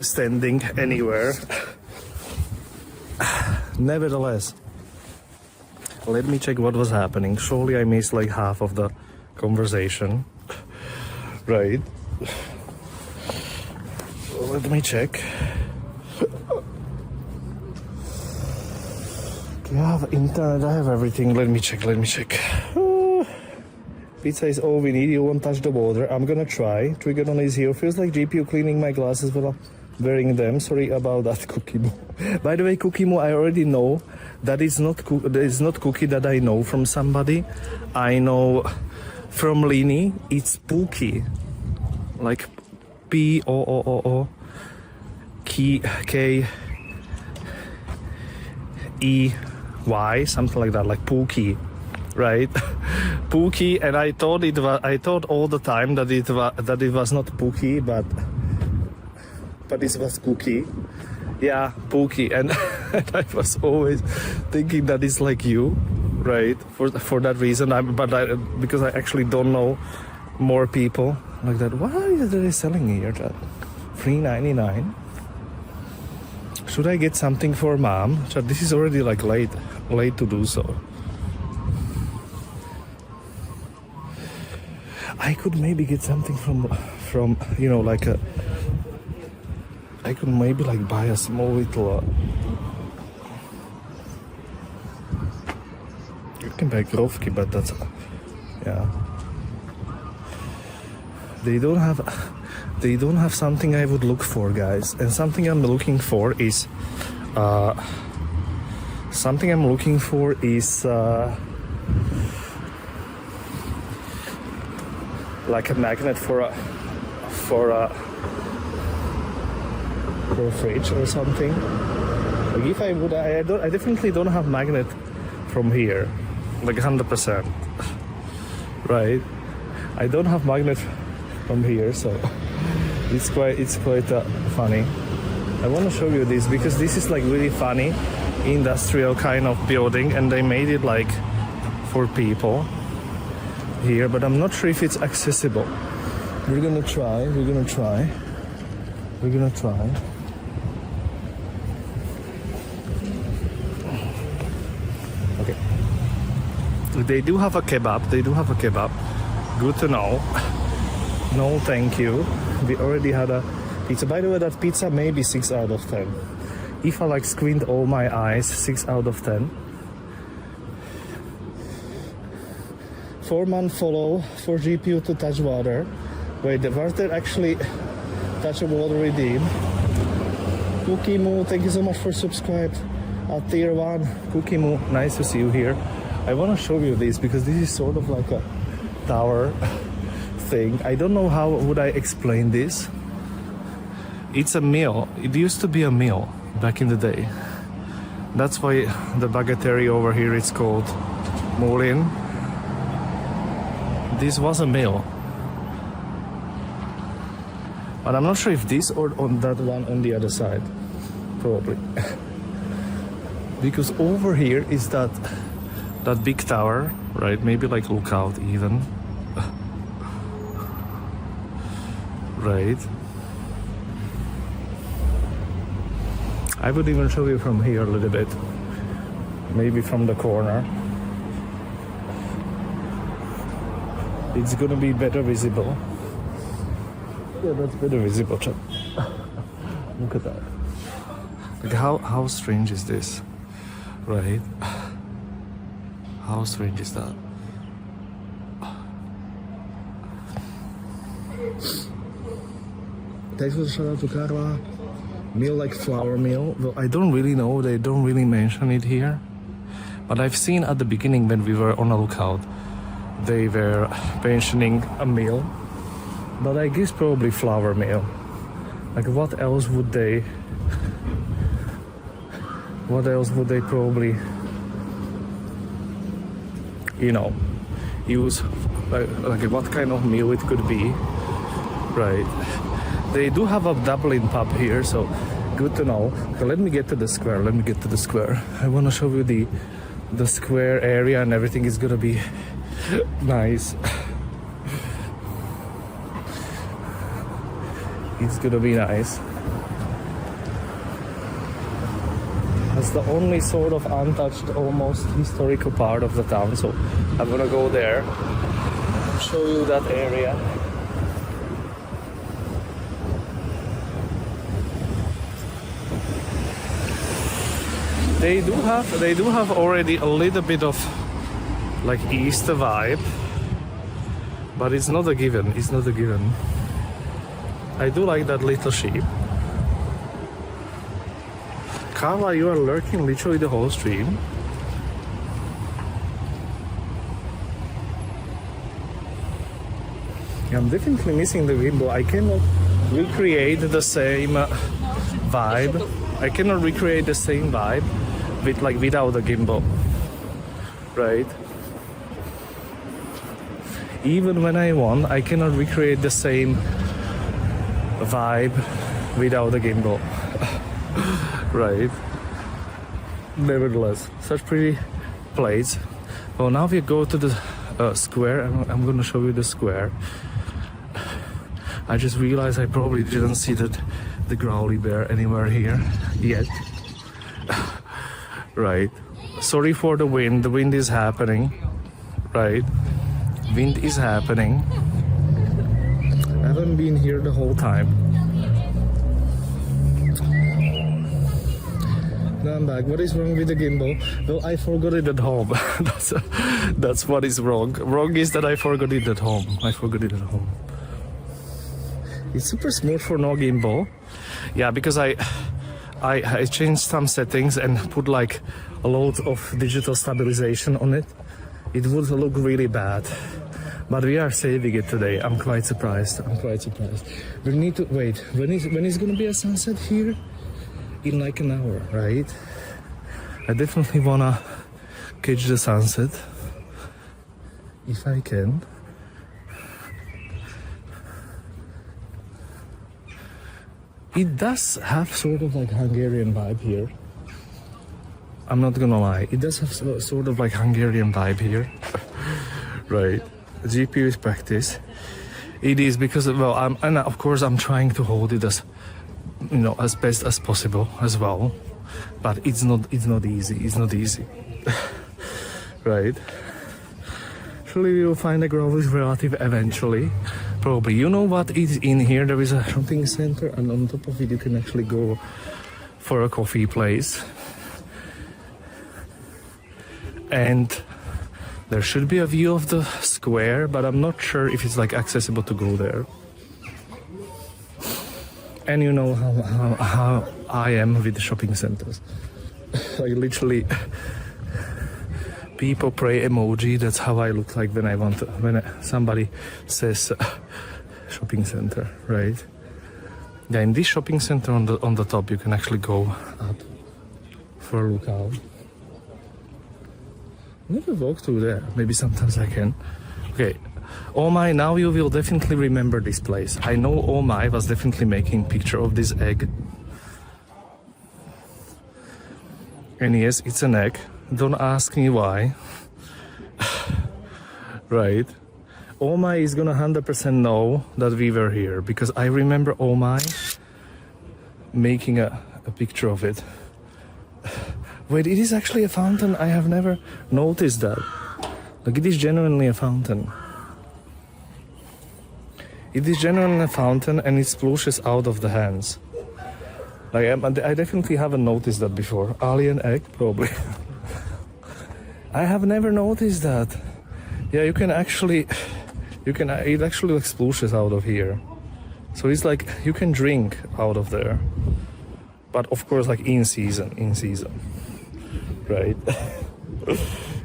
standing anywhere. Nevertheless, let me check what was happening. Surely I missed like half of the conversation, right? Let me check. I have internet, I have everything. Let me check. Pizza is all we need. You won't touch the water. I'm gonna try. Trigger on is here. Feels like GPU cleaning my glasses while I'm wearing them. Sorry about that, Cookie Moo. By the way, Cookie Moo, I already know that is not Cookie that I know from somebody. I know from Lini. It's Pookie, like P-O-O-O-O K-E-Y, something like that, like Pookie, right? Pookie, and I thought all the time that it was not Pookie, but it was Cookie. Yeah, Pookie, and I was always thinking that it's like you, right? For that reason, because I actually don't know more people like that. Why are they selling here that $3.99? Should I get something for mom? This is already like late to do so. I could maybe get something from like a. I could maybe like buy a small little. You can buy Grovki, but that's yeah. They don't have something I would look for, guys. And something I'm looking for is like a magnet for a fridge or something. Like if I would, I definitely don't have magnet from here, like 100%. Right? I don't have magnet from here, so it's quite funny. I want to show you this because this is like really funny industrial kind of building, and they made it like for people here, but I'm not sure if it's accessible. We're gonna try. Okay. They do have a kebab. Good to know. No, thank you. We already had a pizza. By the way, that pizza may be 6 out of 10. If I like squint all my eyes, 6 out of 10. 4-month follow for GPU to touch water. Wait, the water actually touch a water redeem. Cookie Moo, thank you so much for subscribe. Tier 1, Cookie Moo, nice to see you here. I want to show you this because this is sort of like a tower thing. I don't know how would I explain this. It's a meal. It used to be a meal back in the day. That's why the baguetteria over here is called Moulin. This was a meal. But I'm not sure if this or on that one on the other side. Probably. Because over here is that big tower, right? Maybe like Lookout even. Right. I would even show you from here a little bit. Maybe from the corner. It's gonna be better visible. Yeah, that's better visible. Look at that. Like how strange is this? Right? How strange is that? Thanks for the shout out to Carla. Meal like flour meal. Well, I don't really know. They don't really mention it here. But I've seen at the beginning when we were on a lookout, they were mentioning a meal. But I guess probably flour meal. Like what else would they probably, use? Like what kind of meal it could be, right? They do have a Dublin pub here, so good to know. But let me get to the square. I want to show you the square area, and everything is gonna be nice. It's gonna be nice. it's the only sort of untouched, almost historical part of the town. So I'm gonna go there, show you that area. They do have already a little bit of like Easter vibe, but it's not a given. It's not a given. I do like that little sheep. Carla, you are lurking literally the whole stream. I'm definitely missing the gimbal. I cannot recreate the same vibe. I cannot recreate the same vibe with without the gimbal, right? Even when I want, I cannot recreate the same vibe without the gimbal, right? Nevertheless, such pretty place. Well, now we go to the square, and I'm gonna show you the square. I just realized I probably didn't see the growly bear anywhere here yet. Right. Sorry for the wind. The wind is happening. Right. Wind is happening. I haven't been here the whole time. Now I'm back. What is wrong with the gimbal? Well, I forgot it at home. That's what is wrong. Wrong is that I forgot it at home. It's super smooth for no gimbal. Yeah, because I changed some settings and put like a lot of digital stabilization on it. It would look really bad, but we are saving it today. I'm quite surprised. We need to wait. When is gonna be a sunset here? In like an hour, right? I definitely wanna catch the sunset if I can. It does have sort of like Hungarian vibe here. I'm not gonna lie. It does have sort of like Hungarian vibe here. Right. GP is practice. It is because, well, and of course I'm trying to hold it as, you know, as best as possible as well. But it's not easy. Right. Surely we will find a growth relative eventually. Probably. You know what is in here? There is a shopping center, and on top of it you can actually go for a coffee place. And there should be a view of the square, but I'm not sure if it's like accessible to go there. And you know how I am with the shopping centers. Like literally, people pray emoji. That's how I look like when somebody says shopping center, right? Yeah, in this shopping center on the top, you can actually go up for a look out. Never walk through there. Maybe sometimes I can. Okay. Oh my, now you will definitely remember this place. I know Oh my was definitely making picture of this egg. And yes, it's an egg. Don't ask me why. Right. Oh my is gonna 100% know that we were here, because I remember Oh my making a picture of it. Wait, it is actually a fountain. I have never noticed that. Like, it is genuinely a fountain. It is genuinely a fountain, and it splooshes out of the hands. Like, I definitely haven't noticed that before. Alien egg, probably. I have never noticed that. Yeah, it actually like splooshes out of here. So it's like, you can drink out of there. But of course, like in season. Right?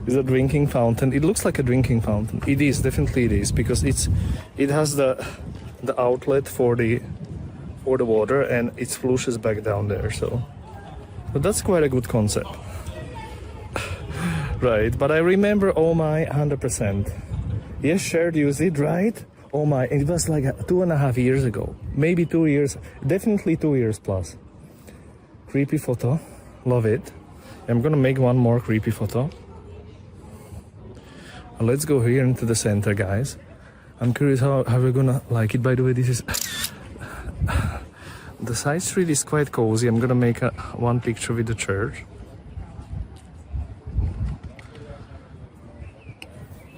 It's a drinking fountain. It looks like a drinking fountain. It is, definitely it is, because it has the outlet for the water, and it splooshes back down there. So, but that's quite a good concept. Right, but I remember Oh my 100%. Yes, shared use it, right? Oh my, it was like 2.5 years ago. Maybe 2 years, definitely 2 years plus. Creepy photo, love it. I'm gonna make one more creepy photo. Let's go here into the center, guys. I'm curious how we're gonna like it. By the way, this is the side street is quite cozy. I'm gonna make one picture with the church.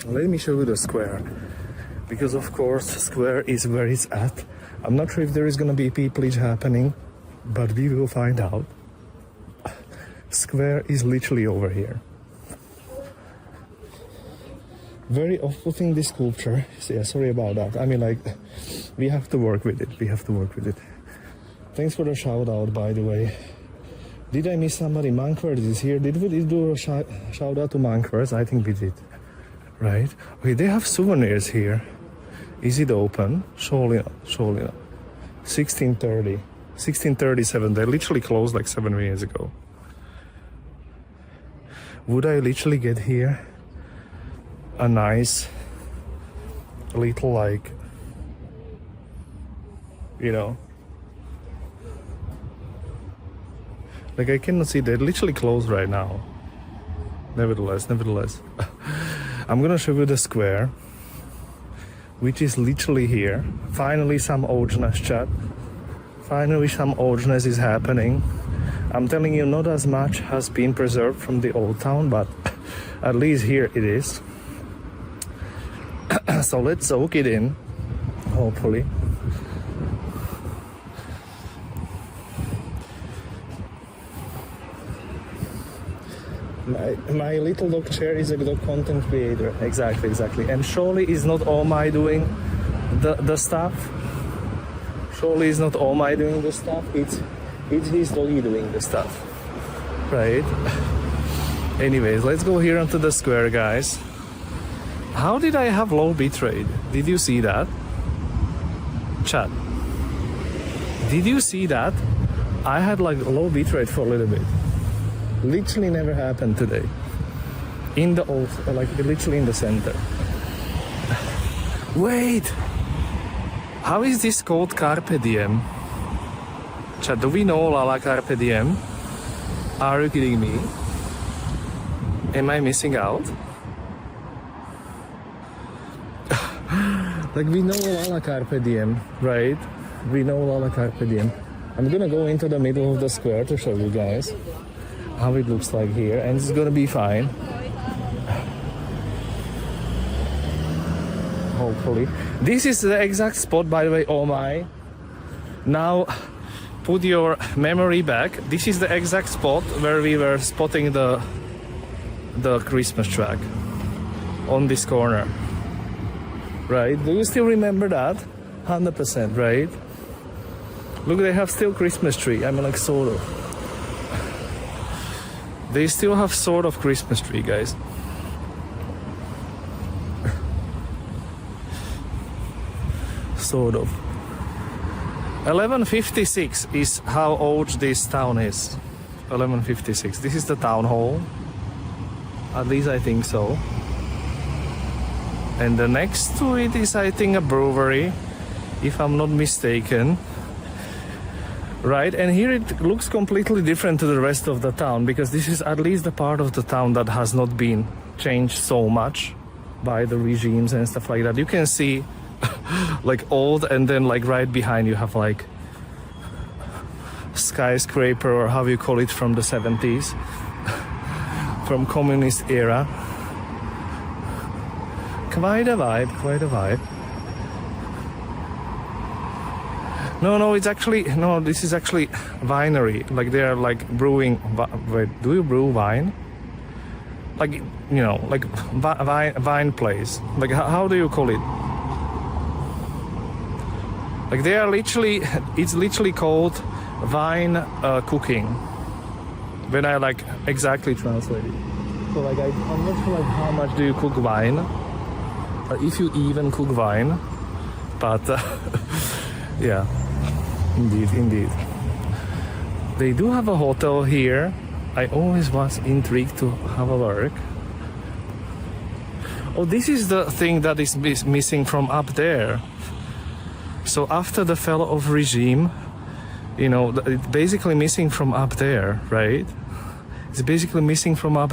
Let me show you the square, because of course square is where it's at. I'm not sure if there is gonna be peopleage happening, but we will find out. Square is literally over here. Very off-putting, this sculpture. Yeah, sorry about that. I mean, like, we have to work with it. Thanks for the shout out, by the way. Did I miss somebody? Monkworth is here. Did we do a shout out to Monkworth? I think we did. Right? Okay, they have souvenirs here. Is it open? Surely not. 1630. 1637. They literally closed like 7 years ago. Would I literally get here a nice little, like, you know, like I cannot see, they're literally closed right now. Nevertheless, I'm gonna show you the square, which is literally here. Finally some oldness, chat. Finally some oldness is happening. I'm telling you, not as much has been preserved from the old town, but at least here it is. So let's soak it in, hopefully. My little dog chair is a dog content creator. Exactly. And surely is not all my doing the stuff. Surely is not all my doing the stuff. It's his doggy doing the stuff. Right? Anyways, let's go here onto the square, guys. How did I have low bitrate? Did you see that? Chat. Did you see that? I had like low bitrate for a little bit. Literally never happened today. In the old, like literally in the center. Wait! How is this called Carpe Diem? Chat, do we know La Carpe Diem? Are you kidding me? Am I missing out? Like, we know La Carpe Diem, right? We know La Carpe Diem. I'm gonna go into the middle of the square to show you guys how it looks like here, and it's gonna be fine. Hopefully. This is the exact spot, by the way. Oh my. Now, put your memory back. This is the exact spot where we were spotting the Christmas track on this corner. Right? Do you still remember that? 100%, right? Look, they have still Christmas tree. I mean, like, sort of. They still have sort of Christmas tree, guys. Sort of. 1156 is how old this town is. 1156. This is the town hall. At least I think so. And the next to it is, I think, a brewery, if I'm not mistaken. Right, and here it looks completely different to the rest of the town, because this is at least the part of the town that has not been changed so much by the regimes and stuff like that. You can see like old, and then like right behind you have like skyscraper, or how you call it, from the 70s, from communist era. Quite a vibe. No, it's actually, no, this is actually winery. Like, they are like brewing, wait, do you brew wine? Like, you know, like wine place. Like, how do you call it? Like, they are literally, it's literally called wine cooking. When I like exactly translate it. So like, I'm not sure like how much do you cook wine, if you even cook wine, but yeah. Indeed. They do have a hotel here. I always was intrigued to have a look. Oh, this is the thing that is missing from up there. So after the fall of regime, you know, it's basically missing from up there, right? It's basically missing from up